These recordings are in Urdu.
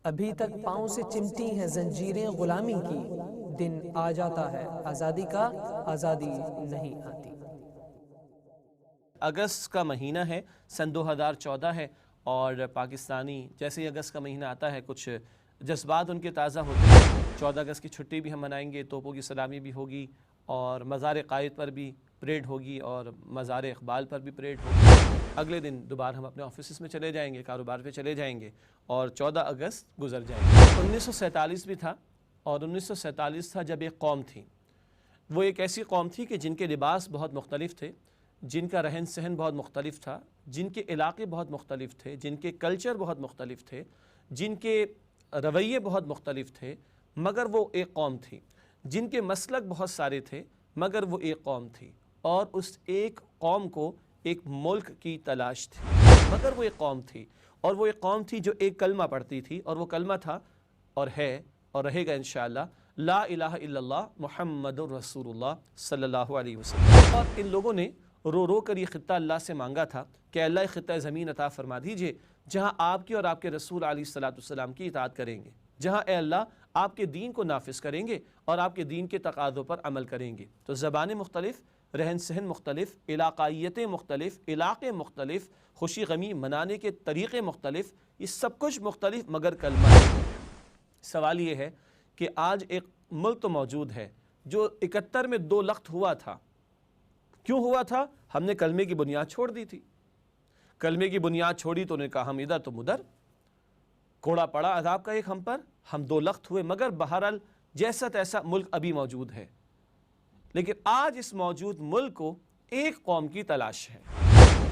ابھی تک پاؤں سے چمٹی ہیں زنجیریں غلامی کی، دن آ جاتا ہے آزادی کا، آزادی نہیں آتی۔ اگست کا مہینہ ہے، سن 2014 ہے، اور پاکستانی جیسے ہی اگست کا مہینہ آتا ہے کچھ جذبات ان کے تازہ ہوتے ہیں۔ 14 اگست کی چھٹی بھی ہم منائیں گے، توپوں کی سلامی بھی ہوگی، اور مزار قائد پر بھی پریڈ ہوگی، اور مزار اقبال پر بھی پریڈ ہوگی۔ اگلے دن دوبارہ ہم اپنے آفیسز میں چلے جائیں گے، کاروبار پہ چلے جائیں گے، اور 14 اگست گزر جائے گی۔ 1947 بھی تھا، اور 1947 تھا جب ایک قوم تھی۔ وہ ایک ایسی قوم تھی کہ جن کے لباس بہت مختلف تھے، جن کا رہن سہن بہت مختلف تھا، جن کے علاقے بہت مختلف تھے، جن کے کلچر بہت مختلف تھے، جن کے رویے بہت مختلف تھے، مگر وہ ایک قوم تھی۔ جن کے مسلک بہت سارے تھے، مگر وہ ایک قوم تھی، اور اس ایک قوم کو ایک ملک کی تلاش تھی، مگر وہ ایک قوم تھی، اور وہ ایک قوم تھی جو ایک کلمہ پڑھتی تھی، اور وہ کلمہ تھا اور ہے اور رہے گا انشاءاللہ لا الہ الا اللہ محمد رسول اللہ صلی اللہ علیہ وسلم۔ اور ان لوگوں نے رو رو کر یہ خطہ اللہ سے مانگا تھا کہ اللہ خطہ زمین عطا فرما دیجئے جہاں آپ کی اور آپ کے رسول علیہ السلام کی اطاعت کریں گے، جہاں اے اللہ آپ کے دین کو نافذ کریں گے اور آپ کے دین کے تقاضوں پر عمل کریں گے۔ تو زبانیں مختلف، رہن سہن مختلف، علاقائیتیں مختلف، علاقے مختلف، خوشی غمی منانے کے طریقے مختلف، یہ سب کچھ مختلف مگر کلمہ ہے۔ سوال یہ ہے کہ آج ایک ملک تو موجود ہے جو 71 میں 2 لخت ہوا تھا۔ کیوں ہوا تھا؟ ہم نے کلمے کی بنیاد چھوڑ دی تھی۔ کلمے کی بنیاد چھوڑی تو انہوں نے کہا ہم ادھر تم ادھر، کوڑا پڑا عذاب کا ایک ہم پر، ہم 2 لخت ہوئے، مگر بہرحال جیسا تیسا ملک ابھی موجود ہے۔ لیکن آج اس موجود ملک کو ایک قوم کی تلاش ہے۔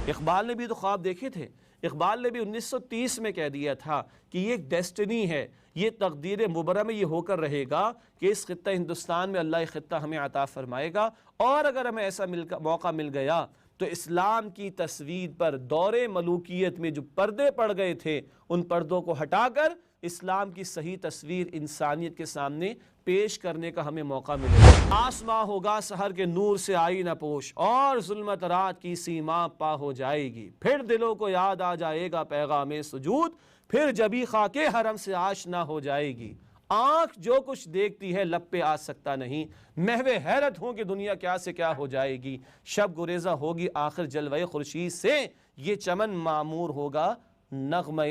اقبال نے بھی تو خواب دیکھے تھے۔ اقبال نے بھی 1930 میں کہہ دیا تھا کہ یہ ایک ڈیسٹنی ہے، یہ تقدیر مبرم میں یہ ہو کر رہے گا کہ اس خطہ ہندوستان میں اللہ ایک خطہ ہمیں عطا فرمائے گا، اور اگر ہمیں ایسا موقع مل گیا تو اسلام کی تصویر پر دور ملوکیت میں جو پردے پڑ گئے تھے ان پردوں کو ہٹا کر اسلام کی صحیح تصویر انسانیت کے سامنے پیش کرنے کا ہمیں موقع ملے گا۔ آسماں ہوگا سحر کے نور سے آئی نہ پوش، اور ظلمت رات کی سیما پا ہو جائے گی، پھر دلوں کو یاد آ جائے گا پیغام سجود، پھر جبھی خاک حرم سے آشنا ہو جائے گی۔ آنکھ جو کچھ دیکھتی ہے لب پہ آ سکتا نہیں، محو حیرت ہوں کہ دنیا کیا سے کیا ہو جائے گی، شب گریزہ ہوگی آخر جلوہ خورشید سے، یہ چمن معمور ہوگا نغمہ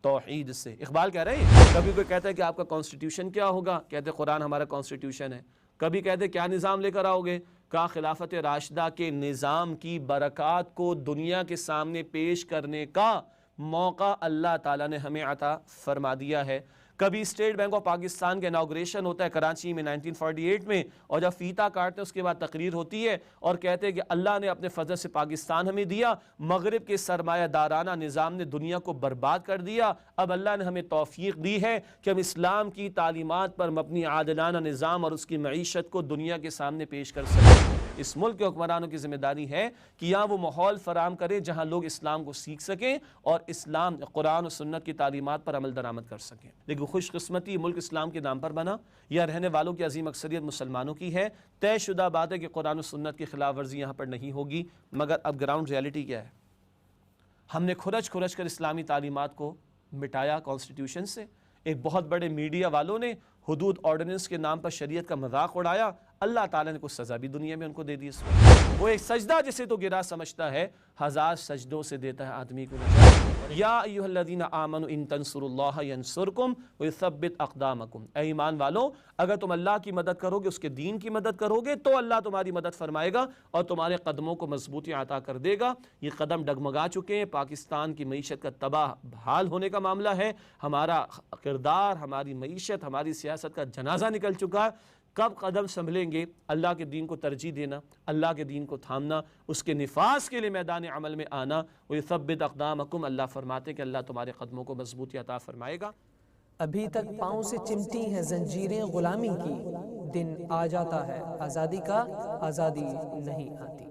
توحید سے۔ اقبال کہہ رہے ہیں، کبھی کوئی کہتا ہے کہ آپ کا کانسٹیٹیوشن کیا ہوگا، کہتے قرآن ہمارا کانسٹیٹیوشن ہے۔ کبھی کہتے کیا نظام لے کر آؤ گے، کہا خلافت راشدہ کے نظام کی برکات کو دنیا کے سامنے پیش کرنے کا موقع اللہ تعالیٰ نے ہمیں عطا فرما دیا ہے۔ کبھی اسٹیٹ بینک آف پاکستان کا اناگوریشن ہوتا ہے کراچی میں 1948 میں، اور جب فیتا کاٹتے ہیں اس کے بعد تقریر ہوتی ہے اور کہتے ہیں کہ اللہ نے اپنے فضل سے پاکستان ہمیں دیا، مغرب کے سرمایہ دارانہ نظام نے دنیا کو برباد کر دیا، اب اللہ نے ہمیں توفیق دی ہے کہ ہم اسلام کی تعلیمات پر مبنی عادلانہ نظام اور اس کی معیشت کو دنیا کے سامنے پیش کر سکیں۔ اس ملک کے حکمرانوں کی ذمہ داری ہے کہ یہاں وہ ماحول فراہم کریں جہاں لوگ اسلام کو سیکھ سکیں اور اسلام قرآن و سنت کی تعلیمات پر عمل درآمد کر سکیں۔ لیکن خوش قسمتی ملک اسلام کے نام پر بنا، یا رہنے والوں کی عظیم اکثریت مسلمانوں کی ہے۔ طے شدہ بات ہے کہ قرآن و سنت کی خلاف ورزی یہاں پر نہیں ہوگی، مگر اب گراؤنڈ ریالٹی کیا ہے؟ ہم نے کھرچ کر اسلامی تعلیمات کو مٹایا کانسٹیٹیوشن سے۔ ایک بہت بڑے میڈیا والوں نے حدود آرڈیننس کے نام پر شریعت کا مذاق اڑایا، اللہ تعالیٰ نے کچھ سزا بھی دنیا میں ان کو دے دی۔ اس وقت وہ ایک سجدہ جسے تو گرا سمجھتا ہے، 1000 سجدوں سے دیتا ہے آدمی کو نجات۔ یا ایھا الذین آمنوا ان تنصروا اللہ ینصرکم ویثبت اقدامکم، اے ایمان والو اگر تم اللہ کی مدد کرو گے، اس کے دین کی مدد کرو گے تو اللہ تمہاری مدد فرمائے گا اور تمہارے قدموں کو مضبوطی عطا کر دے گا۔ یہ قدم ڈگمگا چکے ہیں، پاکستان کی معیشت کا تباہ حال ہونے کا معاملہ ہے، ہمارا کردار، ہماری معیشت، ہماری سیاست کا جنازہ نکل چکا ہے۔ کب قدم سنبھلیں گے؟ اللہ کے دین کو ترجیح دینا، اللہ کے دین کو تھامنا، اس کے نفاذ کے لیے میدان عمل میں آنا۔ وَيُثَبِّتْ أَقْدَامَكُمْ، اللہ فرماتے کہ اللہ تمہارے قدموں کو مضبوطی عطا فرمائے گا۔ ابھی تک پاؤں سے چمٹی ہیں زنجیریں غلامی کی، دن آ جاتا ہے آزادی کا، آزادی نہیں آتی۔